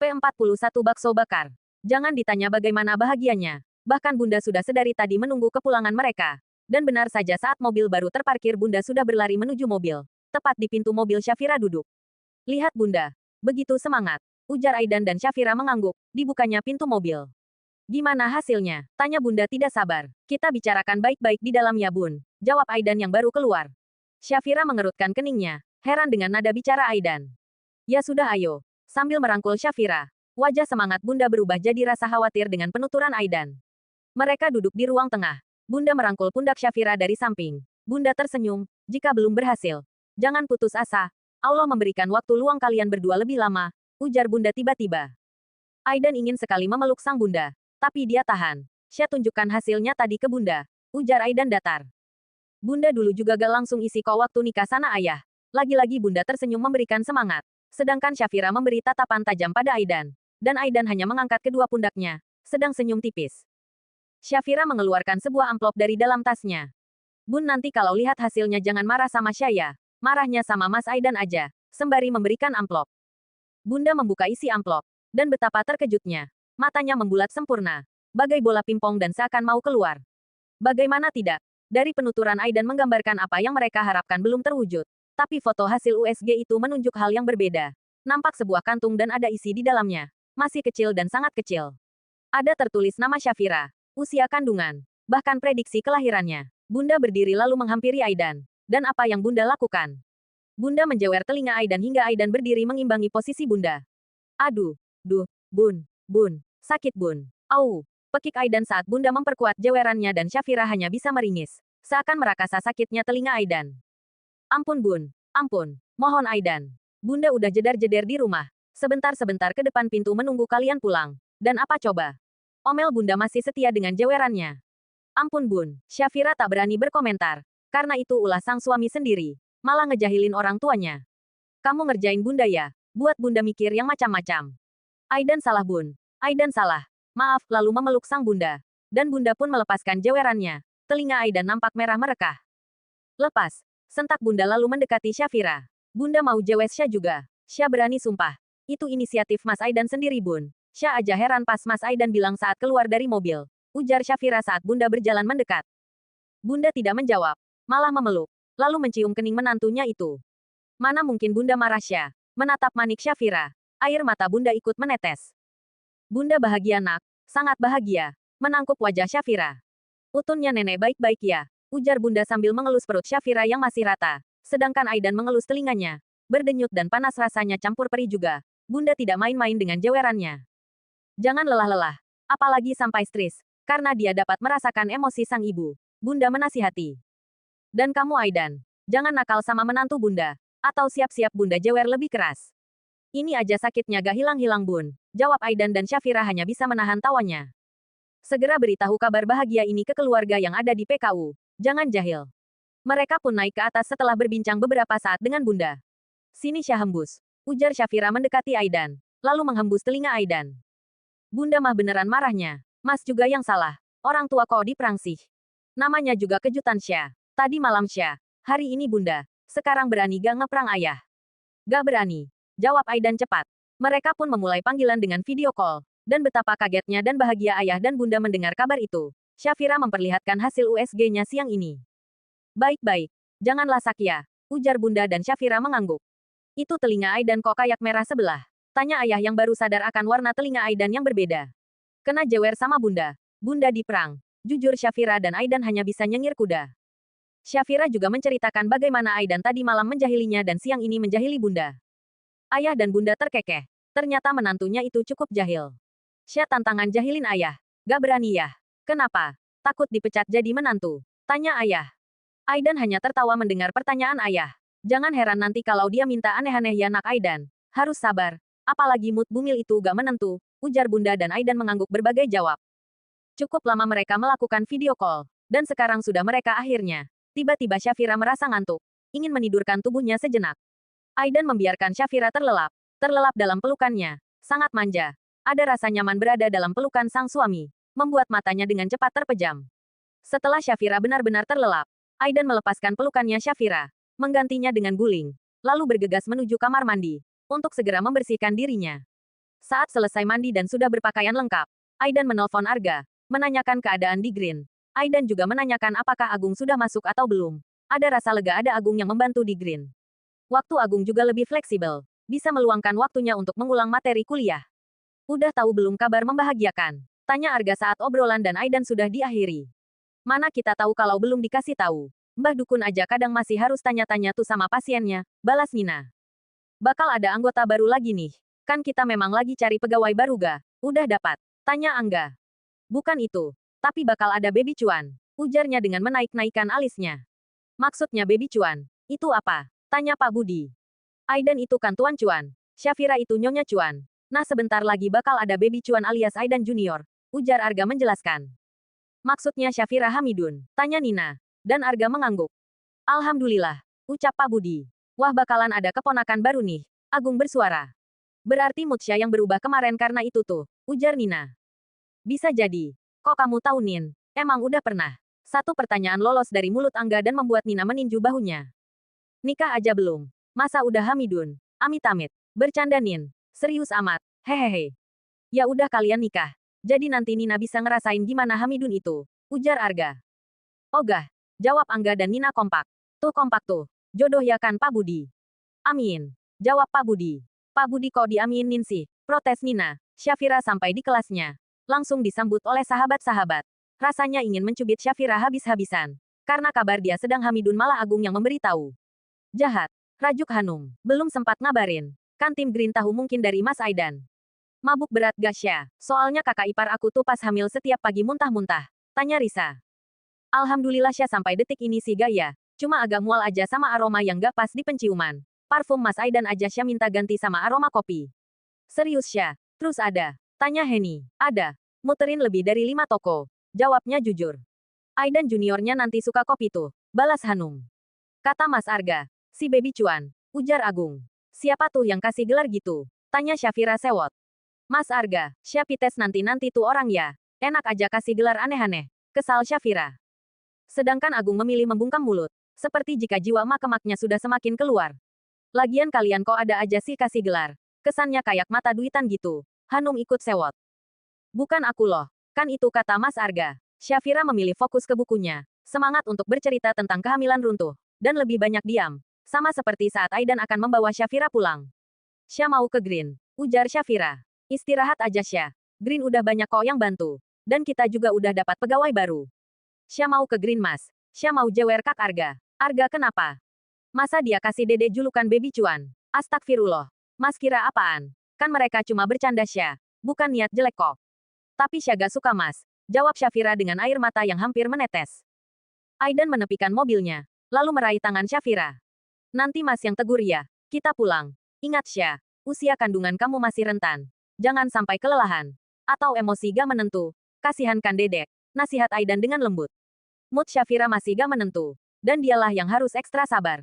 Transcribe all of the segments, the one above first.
P41 bakso bakar. Jangan ditanya bagaimana bahagianya. Bahkan Bunda sudah sedari tadi menunggu kepulangan mereka. Dan benar saja saat mobil baru terparkir Bunda sudah berlari menuju mobil. Tepat di pintu mobil Syafira duduk. Lihat Bunda. Begitu semangat. Ujar Aidan dan Syafira mengangguk. Dibukanya pintu mobil. Gimana hasilnya? Tanya Bunda tidak sabar. Kita bicarakan baik-baik di dalam ya Bun. Jawab Aidan yang baru keluar. Syafira mengerutkan keningnya. Heran dengan nada bicara Aidan. Ya sudah ayo. Sambil merangkul Syafira. Wajah semangat Bunda berubah jadi rasa khawatir dengan penuturan Aidan. Mereka duduk di ruang tengah. Bunda merangkul pundak Syafira dari samping. Bunda tersenyum. Jika belum berhasil, jangan putus asa. Allah memberikan waktu luang kalian berdua lebih lama. Ujar Bunda tiba-tiba. Aidan ingin sekali memeluk sang Bunda. Tapi dia tahan. Saya tunjukkan hasilnya tadi ke Bunda. Ujar Aidan datar. Bunda dulu juga gak langsung isi kok waktu nikah sana ayah. Lagi-lagi Bunda tersenyum memberikan semangat. Sedangkan Syafira memberi tatapan tajam pada Aidan. Dan Aidan hanya mengangkat kedua pundaknya. Sedang senyum tipis. Syafira mengeluarkan sebuah amplop dari dalam tasnya. Bun nanti kalau lihat hasilnya jangan marah sama saya. Marahnya sama Mas Aidan aja. Sembari memberikan amplop. Bunda membuka isi amplop. Dan betapa terkejutnya. Matanya membulat sempurna. Bagai bola pingpong dan seakan mau keluar. Bagaimana tidak? Dari penuturan Aidan menggambarkan apa yang mereka harapkan belum terwujud. Tapi foto hasil USG itu menunjuk hal yang berbeda. Nampak sebuah kantung dan ada isi di dalamnya. Masih kecil dan sangat kecil. Ada tertulis nama Syafira, usia kandungan, bahkan prediksi kelahirannya. Bunda berdiri lalu menghampiri Aidan. Dan apa yang Bunda lakukan? Bunda menjewer telinga Aidan hingga Aidan berdiri mengimbangi posisi Bunda. Aduh, Bun, sakit Bun. Au, pekik Aidan saat Bunda memperkuat jewerannya dan Syafira hanya bisa meringis. Seakan merakasa sakitnya telinga Aidan. Ampun Bun, ampun. Mohon Aidan. Bunda udah jedar-jeder di rumah. Sebentar-sebentar ke depan pintu menunggu kalian pulang. Dan apa coba? Omel Bunda masih setia dengan jewerannya. Ampun Bun, Syafira tak berani berkomentar. Karena itu ulah sang suami sendiri. Malah ngejahilin orang tuanya. Kamu ngerjain Bunda ya? Buat Bunda mikir yang macam-macam. Aidan salah Bun. Aidan salah. Maaf, lalu memeluk sang Bunda. Dan Bunda pun melepaskan jewerannya. Telinga Aidan nampak merah merekah. Lepas. Sentak Bunda lalu mendekati Syafira. Bunda mau jewes Syah juga. Syah berani sumpah. Itu inisiatif Mas Aidan sendiri Bun. Syah aja heran pas Mas Aidan bilang saat keluar dari mobil. Ujar Syafira saat Bunda berjalan mendekat. Bunda tidak menjawab. Malah memeluk. Lalu mencium kening menantunya itu. Mana mungkin Bunda marah Syah. Menatap manik Syafira. Air mata Bunda ikut menetes. Bunda bahagia nak. Sangat bahagia. Menangkup wajah Syafira. Utunnya nenek baik-baik ya. Ujar Bunda sambil mengelus perut Syafira yang masih rata. Sedangkan Aidan mengelus telinganya. Berdenyut dan panas rasanya campur perih juga. Bunda tidak main-main dengan jewerannya. Jangan lelah-lelah. Apalagi sampai stres. Karena dia dapat merasakan emosi sang ibu. Bunda menasihati. Dan kamu Aidan. Jangan nakal sama menantu Bunda. Atau siap-siap Bunda jewer lebih keras. Ini aja sakitnya gak hilang-hilang Bun. Jawab Aidan dan Syafira hanya bisa menahan tawanya. Segera beritahu kabar bahagia ini ke keluarga yang ada di PKU. Jangan jahil. Mereka pun naik ke atas setelah berbincang beberapa saat dengan Bunda. Sini Syah hembus. Ujar Syafira mendekati Aidan. Lalu menghembus telinga Aidan. Bunda mah beneran marahnya. Mas juga yang salah. Orang tua kok diperangsih. Namanya juga kejutan Syah. Tadi malam Syah. Hari ini Bunda. Sekarang berani gak ngeprang ayah? Gak berani. Jawab Aidan cepat. Mereka pun memulai panggilan dengan video call. Dan betapa kagetnya dan bahagia ayah dan Bunda mendengar kabar itu. Syafira memperlihatkan hasil USG-nya siang ini. Baik-baik. Janganlah sakya. Ujar Bunda dan Syafira mengangguk. Itu telinga Aidan kok kayak merah sebelah. Tanya ayah yang baru sadar akan warna telinga Aidan yang berbeda. Kena jewer sama Bunda. Bunda diperang. Jujur Syafira dan Aidan hanya bisa nyengir kuda. Syafira juga menceritakan bagaimana Aidan tadi malam menjahilinya dan siang ini menjahili Bunda. Ayah dan Bunda terkekeh. Ternyata menantunya itu cukup jahil. Syah tantangan jahilin ayah. Gak berani ya? Kenapa? Takut dipecat jadi menantu? Tanya ayah. Aidan hanya tertawa mendengar pertanyaan ayah. Jangan heran nanti kalau dia minta aneh-aneh ya nak Aidan. Harus sabar. Apalagi mood bumil itu gak menentu. Ujar Bunda dan Aidan mengangguk berbagai jawab. Cukup lama mereka melakukan video call. Dan sekarang sudah mereka akhirnya. Tiba-tiba Syafira merasa ngantuk. Ingin menidurkan tubuhnya sejenak. Aidan membiarkan Syafira terlelap. Terlelap dalam pelukannya. Sangat manja. Ada rasa nyaman berada dalam pelukan sang suami. Membuat matanya dengan cepat terpejam. Setelah Syafira benar-benar terlelap, Aidan melepaskan pelukannya Syafira. Menggantinya dengan guling. Lalu bergegas menuju kamar mandi. Untuk segera membersihkan dirinya. Saat selesai mandi dan sudah berpakaian lengkap, Aidan menelpon Arga, menanyakan keadaan di Green. Aidan juga menanyakan apakah Agung sudah masuk atau belum. Ada rasa lega ada Agung yang membantu di Green. Waktu Agung juga lebih fleksibel, bisa meluangkan waktunya untuk mengulang materi kuliah. Udah tahu belum kabar membahagiakan? Tanya Arga saat obrolan dan Aidan sudah diakhiri. Mana kita tahu kalau belum dikasih tahu. Mbah Dukun aja kadang masih harus tanya-tanya tuh sama pasiennya, balas Nina. Bakal ada anggota baru lagi nih. Kan kita memang lagi cari pegawai baru ga? Udah dapat? Tanya Angga. Bukan itu. Tapi bakal ada Baby Cuan. Ujarnya dengan menaik-naikan alisnya. Maksudnya Baby Cuan? Itu apa? Tanya Pak Budi. Aidan itu kan Tuan Cuan. Syafira itu Nyonya Cuan. Nah sebentar lagi bakal ada Baby Cuan alias Aidan Junior. Ujar Arga menjelaskan. Maksudnya Syafira Hamidun. Tanya Nina. Dan Arga mengangguk. Alhamdulillah. Ucap Pak Budi. Wah bakalan ada keponakan baru nih. Agung bersuara. Berarti Mutsya yang berubah kemarin karena itu tuh. Ujar Nina. Bisa jadi. Kok kamu tahu Nin? Emang udah pernah? Satu pertanyaan lolos dari mulut Angga dan membuat Nina meninju bahunya. Nikah aja belum. Masa udah Hamidun? Amit-amit. Bercanda Nin. Serius amat. Hehehe. Ya udah kalian nikah. Jadi nanti Nina bisa ngerasain gimana Hamidun itu. Ujar Arga. Ogah. Jawab Angga dan Nina kompak. Tuh kompak tuh. Jodoh ya kan Pak Budi? Amin. Jawab Pak Budi. Pak Budi kok diaminin sih? Protes Nina. Syafira sampai di kelasnya. Langsung disambut oleh sahabat-sahabat. Rasanya ingin mencubit Syafira habis-habisan. Karena kabar dia sedang Hamidun malah Agung yang memberitahu. Jahat. Rajuk Hanum. Belum sempat ngabarin. Kan tim Green tahu mungkin dari Mas Aidan. Mabuk berat Gasya. Soalnya kakak ipar aku tuh pas hamil setiap pagi muntah-muntah. Tanya Risa. Alhamdulillah Syah sampai detik ini sih gaya. Cuma agak mual aja sama aroma yang gak pas di penciuman. Parfum Mas Aidan aja Syah minta ganti sama aroma kopi. Serius Syah? Terus ada? Tanya Henny. Ada. Muterin lebih dari 5 toko. Jawabnya jujur. Aidan juniornya nanti suka kopi tuh. Balas Hanum. Kata Mas Arga. Si Baby Cuan. Ujar Agung. Siapa tuh yang kasih gelar gitu? Tanya Syafira sewot. Mas Arga, Syapites nanti-nanti tuh orang ya. Enak aja kasih gelar aneh-aneh. Kesal Syafira. Sedangkan Agung memilih membungkam mulut. Seperti jika jiwa mak-maknya sudah semakin keluar. Lagian kalian kok ada aja sih kasih gelar. Kesannya kayak mata duitan gitu. Hanum ikut sewot. Bukan aku loh. Kan itu kata Mas Arga. Syafira memilih fokus ke bukunya. Semangat untuk bercerita tentang kehamilan runtuh. Dan lebih banyak diam. Sama seperti saat Aidan akan membawa Syafira pulang. Syah mau ke Green. Ujar Syafira. Istirahat aja Syah. Green udah banyak kok yang bantu. Dan kita juga udah dapat pegawai baru. Syah mau ke Green Mas. Syah mau jewer Kak Arga. Arga kenapa? Masa dia kasih Dede julukan Baby Cuan? Astagfirullah. Mas kira apaan? Kan mereka cuma bercanda Syah. Bukan niat jelek kok. Tapi Syah gak suka Mas. Jawab Syafira dengan air mata yang hampir menetes. Aidan menepikan mobilnya. Lalu meraih tangan Syafira. Nanti Mas yang tegur ya. Kita pulang. Ingat Syah. Usia kandungan kamu masih rentan. Jangan sampai kelelahan. Atau emosi gak menentu. Kasihankan Dedek. Nasihat Aidan dengan lembut. Mood Syafira masih gak menentu. Dan dialah yang harus ekstra sabar.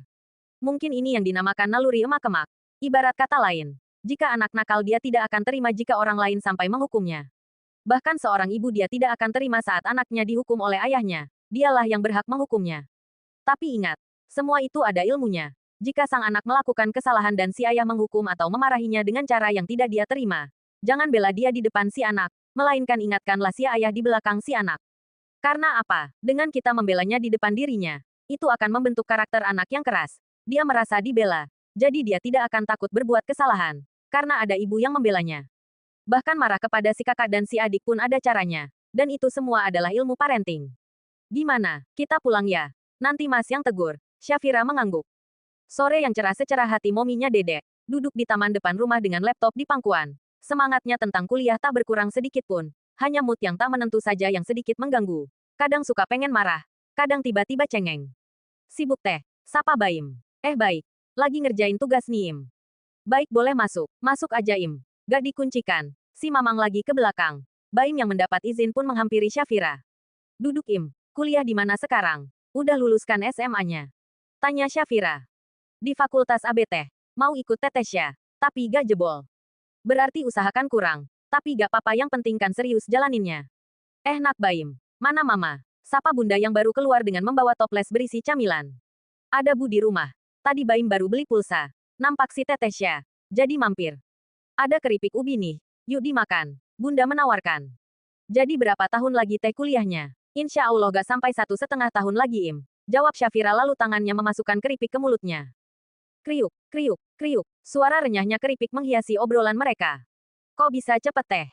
Mungkin ini yang dinamakan naluri emak-emak. Ibarat kata lain. Jika anak nakal dia tidak akan terima jika orang lain sampai menghukumnya. Bahkan seorang ibu dia tidak akan terima saat anaknya dihukum oleh ayahnya. Dialah yang berhak menghukumnya. Tapi ingat. Semua itu ada ilmunya. Jika sang anak melakukan kesalahan dan si ayah menghukum atau memarahinya dengan cara yang tidak dia terima, jangan bela dia di depan si anak, melainkan ingatkanlah si ayah di belakang si anak. Karena apa? Dengan kita membelanya di depan dirinya, itu akan membentuk karakter anak yang keras. Dia merasa dibela, jadi dia tidak akan takut berbuat kesalahan, karena ada ibu yang membelanya. Bahkan marah kepada si kakak dan si adik pun ada caranya, dan itu semua adalah ilmu parenting. Gimana? Kita pulang ya? Nanti Mas yang tegur. Syafira mengangguk. Sore yang cerah secerah hati mominya Dedek. Duduk di taman depan rumah dengan laptop di pangkuan. Semangatnya tentang kuliah tak berkurang sedikit pun. Hanya mood yang tak menentu saja yang sedikit mengganggu. Kadang suka pengen marah. Kadang tiba-tiba cengeng. Sibuk teh. Sapa Baim. Baik. Lagi ngerjain tugas nih Im. Baik boleh masuk. Masuk aja Im. Gak dikuncikan. Si Mamang lagi ke belakang. Baim yang mendapat izin pun menghampiri Syafira. Duduk Im. Kuliah di mana sekarang? Udah luluskan SMA-nya? Tanya Syafira. Di Fakultas ABT. Mau ikut tetesya. Tapi gak jebol. Berarti usahakan kurang. Tapi gak apa-apa yang penting kan serius jalaninnya. Nak Baim. Mana Mama? Sapa Bunda yang baru keluar dengan membawa toples berisi camilan. Ada Bu di rumah. Tadi Baim baru beli pulsa. Nampak si tetesya. Jadi mampir. Ada keripik ubi nih. Yuk dimakan. Bunda menawarkan. Jadi berapa tahun lagi teh kuliahnya? Insya Allah gak sampai 1,5 tahun lagi Im. Jawab Syafira lalu tangannya memasukkan keripik ke mulutnya. Kriuk, kriuk, kriuk. Suara renyahnya keripik menghiasi obrolan mereka. Kok bisa cepet teh?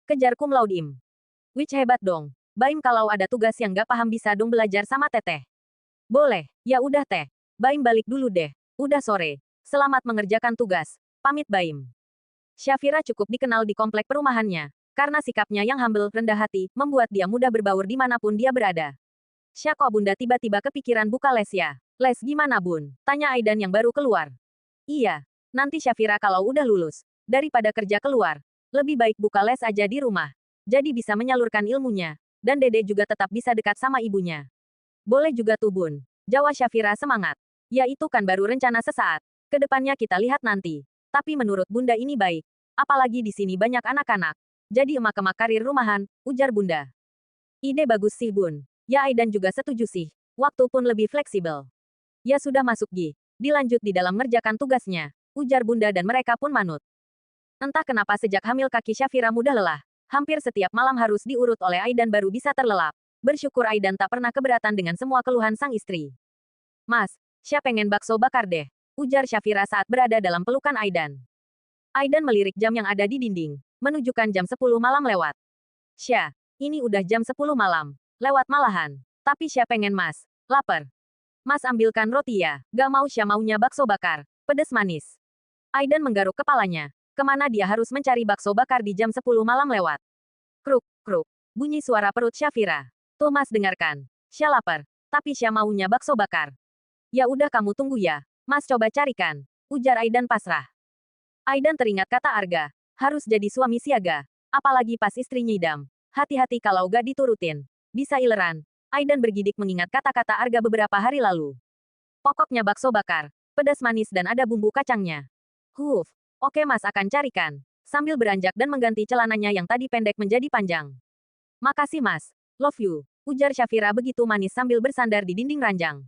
Kejar cum laude Im. Wich hebat dong. Baim kalau ada tugas yang gak paham bisa dong belajar sama teteh. Boleh, ya udah teh. Baim balik dulu deh. Udah sore. Selamat mengerjakan tugas. Pamit Baim. Syafira cukup dikenal di komplek perumahannya. Karena sikapnya yang humble, rendah hati, membuat dia mudah berbaur dimanapun dia berada. Kok Bunda tiba-tiba kepikiran buka les ya? Les gimana Bun? Tanya Aidan yang baru keluar. Iya, nanti Syafira kalau udah lulus. Daripada kerja keluar, lebih baik buka les aja di rumah. Jadi bisa menyalurkan ilmunya. Dan Dede juga tetap bisa dekat sama ibunya. Boleh juga tuh Bun. Jawab Syafira semangat. Ya itu kan baru rencana sesaat. Kedepannya kita lihat nanti. Tapi menurut Bunda ini baik. Apalagi di sini banyak anak-anak. Jadi emak-emak karir rumahan, ujar Bunda. Ide bagus sih Bun. Ya Aidan juga setuju sih. Waktu pun lebih fleksibel. Ya sudah masuk Gi. Dilanjut di dalam ngerjakan tugasnya. Ujar Bunda dan mereka pun manut. Entah kenapa sejak hamil kaki Syafira mudah lelah. Hampir setiap malam harus diurut oleh Aidan baru bisa terlelap. Bersyukur Aidan tak pernah keberatan dengan semua keluhan sang istri. Mas, Syah pengen bakso bakar deh. Ujar Syafira saat berada dalam pelukan Aidan. Aidan melirik jam yang ada di dinding. Menunjukkan jam 10 malam lewat. Syah, ini udah jam 10 malam. Lewat malahan. Tapi Syah pengen mas. Lapar. Mas ambilkan roti ya. Gak mau Syah maunya bakso bakar. Pedes manis. Aidan menggaruk kepalanya. Kemana dia harus mencari bakso bakar di jam 10 malam lewat? Kruk, kruk. Bunyi suara perut Syafira. Tuh mas dengarkan. Syah lapar. Tapi Syah maunya bakso bakar. Ya udah kamu tunggu ya. Mas coba carikan. Ujar Aidan pasrah. Aidan teringat kata Arga. Harus jadi suami siaga. Apalagi pas istri nyidam. Hati-hati kalau gak diturutin. Bisa ileran. Aidan bergidik mengingat kata-kata Arga beberapa hari lalu. Pokoknya bakso bakar. Pedas manis dan ada bumbu kacangnya. Oke mas akan carikan. Sambil beranjak dan mengganti celananya yang tadi pendek menjadi panjang. Makasih mas. Love you. Ujar Syafira begitu manis sambil bersandar di dinding ranjang.